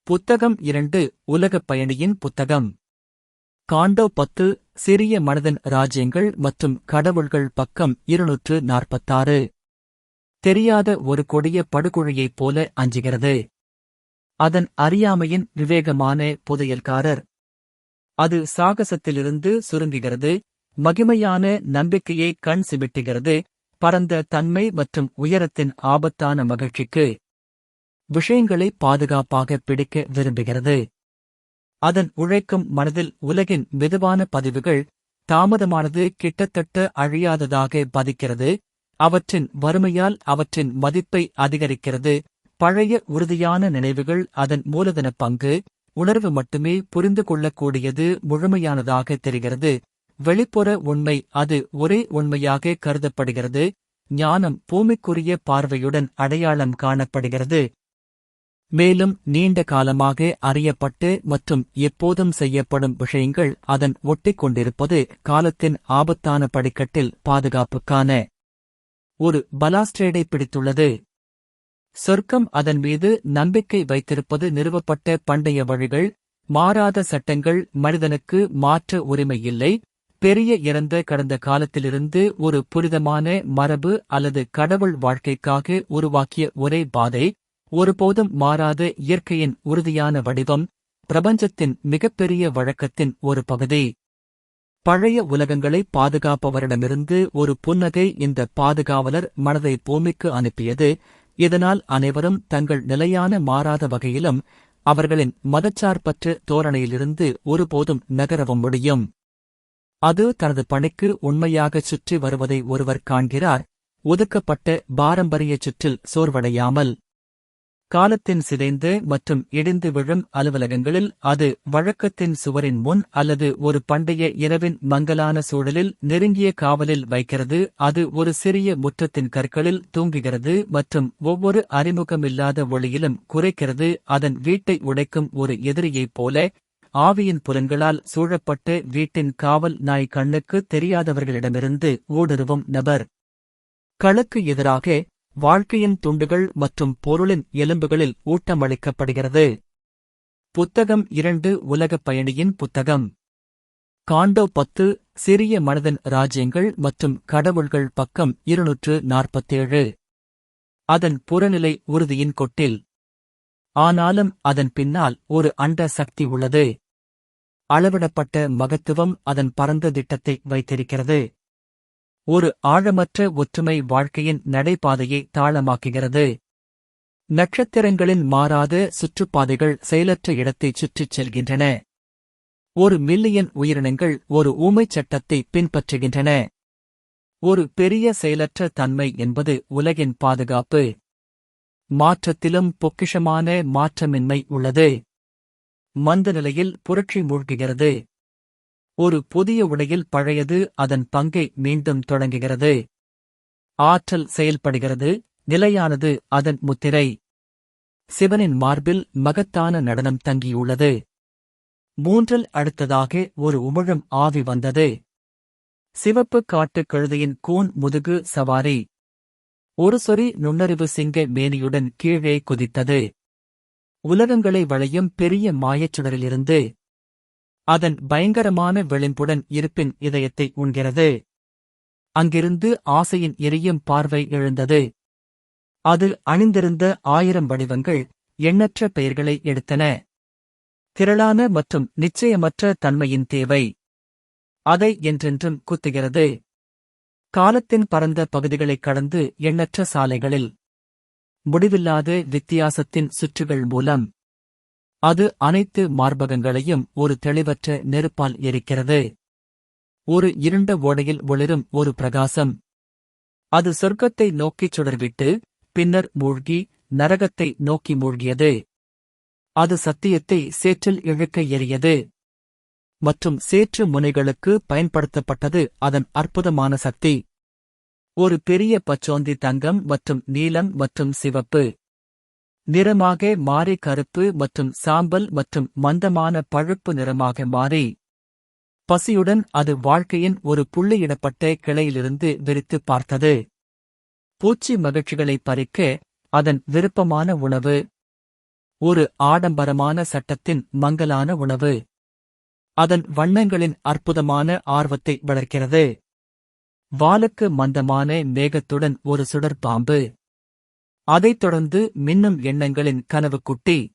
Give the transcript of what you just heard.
புத்தகம் 2 உலகப் பயணியின் புத்தகம். காண்டோ 10 சிறிய மனதின் ராஜ்யங்கள் மற்றும் கடவுள்கள் பக்கம் 246. தெரியாத ஒரு கொடிய படுகொழியைப் போல அஞ்சுகிறது. அதன் அறியாமையின் விவேகமான புதையல்காரர். அது சாகசத்திலிருந்து சுருங்குகிறது, மகிமையான நம்பிக்கையை கண் சிமிட்டுகிறது, பரந்த தன்மை மற்றும் உயரத்தின் ஆபத்தான மகிழ்ச்சிக்கு. விஷயங்களை பாதுகாப்பாக பிடிக்க விரும்புகிறது. அதன் உழைக்கும் மனதில் உலகின் மெதுவான பதிவுகள், தாமதமானது கிட்டத்தட்ட அழியாததாக பதிக்கிறது, அவற்றின் வறுமையால் அவற்றின் மதிப்பை அதிகரிக்கிறது. பழைய உறுதியான நினைவுகள் அதன் மூலதன பங்கு, உணர்வு மட்டுமே புரிந்து கொள்ளக்கூடியது முழுமையானதாக தெரிகிறது. வெளிப்புற உண்மை அது ஒரே உண்மையாக கருதப்படுகிறது. ஞானம் பூமிக்குரிய பார்வையுடன் அடையாளம் காணப்படுகிறது. மேலும் நீண்ட காலமாக அறியப்பட்டு மற்றும் எப்போதும் செய்யப்படும் விஷயங்கள் அதன் ஒட்டிக் கொண்டிருப்பது காலத்தின் ஆபத்தான படிக்கட்டில் பாதுகாப்புக்கான ஒரு பலாஸ்ட்ரேடை பிடித்துள்ளது. சொர்க்கம் அதன் மீது நம்பிக்கை வைத்திருப்பது நிறுவப்பட்ட பண்டைய வழிகள், மாறாத சட்டங்கள். மனிதனுக்கு மாற்ற உரிமை இல்லை. பெரிய இறந்த கடந்த காலத்திலிருந்து ஒரு புனிதமான மரபு அல்லது கடவுள் வாழ்க்கைக்காக உருவாக்கிய ஒரே பாதை, ஒருபோதும் மாறாத இயற்கையின் உறுதியான வடிவம், பிரபஞ்சத்தின் மிகப்பெரிய வழக்கத்தின் ஒரு பகுதி. பழைய உலகங்களை பாதுகாப்பவரிடமிருந்து ஒரு புன்னகை இந்த பாதுகாவலர் மனதை பூமிக்கு அனுப்பியது. இதனால் அனைவரும் தங்கள் நிலையான மாறாத வகையிலும் அவர்களின் மதச்சார்பற்ற தோரணையிலிருந்து ஒருபோதும் நகரவும் முடியும். அது தனது பணிக்கு உண்மையாகச் சுற்றி வருவதை ஒருவர் காண்கிறார், ஒதுக்கப்பட்ட பாரம்பரிய சுற்றில் சோர்வடையாமல். காலத்தின் சிதைந்து மற்றும் இடிந்து விழும் அலுவலகங்களில் அது வழக்கத்தின் சுவரின் முன் அல்லது ஒரு பண்டைய இரவின் மங்கலான சூழலில் நெருங்கிய காவலில் வைக்கிறது. அது ஒரு சிறிய முற்றத்தின் கற்களில் தூங்குகிறது மற்றும் ஒவ்வொரு அறிமுகமில்லாத ஒளியிலும் குறைக்கிறது. அதன் வீட்டை உடைக்கும் ஒரு எதிரியைப் போல, ஆவியின் புலன்களால் சூழப்பட்ட வீட்டின் காவல் நாய் கண்ணுக்கு தெரியாதவர்களிடமிருந்து ஊடுருவும் நபர். களுக்கு எதிராக வாழ்க்கையின் துண்டுகள் மற்றும் பொருளின் எலும்புகளில் ஊட்டமளிக்கப்படுகிறது. புத்தகம் 2 உலகப் பயணியின் புத்தகம். காண்டோ 10 சிறிய மனதின் ராஜ்யங்கள் மற்றும் கடவுள்கள் பக்கம் 247. அதன் புறநிலை உறுதியின் கொட்டில். ஆனாலும் அதன் பின்னால் ஒரு அண்ட சக்தி உள்ளது. அளவிடப்பட்ட மகத்துவம் அதன் பரந்த திட்டத்தை வைத்திருக்கிறது. ஒரு ஆழமற்ற ஒற்றுமை வாழ்க்கையின் நடைபாதையை தாளமாக்குகிறது. நட்சத்திரங்களின் மாறாத சுற்றுப்பாதைகள் செயலற்ற இடத்தைச் சுற்றிச் செல்கின்றன. 1,000,000 உயிரினங்கள் ஒரு ஊமைச் சட்டத்தை பின்பற்றுகின்றன. ஒரு பெரிய செயலற்ற தன்மை என்பது உலகின் பாதுகாப்பு. மாற்றத்திலும் பொக்கிஷமான மாற்றமின்மை உள்ளது. மந்த நிலையில் புரட்சி மூழ்குகிறது. ஒரு புதிய உடையில் பழையது அதன் பங்கை மீண்டும் தொடங்குகிறது. ஆற்றல் செயல்படுகிறது, நிலையானது அதன் முத்திரை. சிவனின் மார்பில் மகத்தான நடனம் தங்கியுள்ளது. 3 அடுத்ததாக ஒரு உமிழும் ஆவி வந்தது. சிவப்பு காட்டு கழுதையின் கூன் முதுகு சவாரி. ஒரு சொறி நுண்ணறிவு சிங்க மேனியுடன் கீழே குதித்தது. உலகங்களை வளையும் பெரிய மாயச்சுடரிலிருந்து. அதன் பயங்கரமான விளிம்புடன் இருப்பின் இதயத்தை உண்கிறது. அங்கிருந்து ஆசையின் எரியும் பார்வை எழுந்தது. அது அணிந்திருந்த 1000 வடிவங்கள், எண்ணற்ற பெயர்களை எடுத்தன. திரளான மற்றும் நிச்சயமற்ற தன்மையின் தேவை அதை என்றென்றும் குத்துகிறது. காலத்தின் பரந்த பகுதிகளைக் கடந்து எண்ணற்ற சாலைகளில், முடிவில்லாத வித்தியாசத்தின் சுற்றுகள் மூலம். அது அனைத்து மார்பகங்களையும் ஒரு தெளிவற்ற நெருப்பால் எரிக்கிறது. ஒரு இருண்ட ஓடையில் ஒளிரும் ஒரு பிரகாசம். அது சொர்க்கத்தை நோக்கிச் சுடர்விட்டு, பின்னர் மூழ்கி, நரகத்தை நோக்கி மூழ்கியது. அது சத்தியத்தை சேற்றில் இழுக்க எறியது. மற்றும் சேற்று முனைகளுக்கு பயன்படுத்தப்பட்டது அதன் அற்புதமான சக்தி. ஒரு பெரிய பச்சோந்தி தங்கம் மற்றும் நீலம் மற்றும் சிவப்பு நிறமாக மாறி கருப்பு மற்றும் சாம்பல் மற்றும் மந்தமான பழுப்பு நிறமாக மாறி. பசியுடன் அது வாழ்க்கையின் ஒரு புள்ளியிடப்பட்ட கிளையிலிருந்து விரித்து பார்த்தது. பூச்சி மகிழ்ச்சிகளை பறிக்க அதன் விருப்பமான உணவு. ஒரு ஆடம்பரமான சட்டத்தின் மங்கலான உணவு. அதன் வண்ணங்களின் அற்புதமான ஆர்வத்தை வளர்க்கிறது. வாலுக்கு மந்தமான மேகத்துடன் ஒரு சுடர் பாம்பு. அதைத் தொடர்ந்து மின்னும் எண்ணங்களின் கனவுக்குட்டி.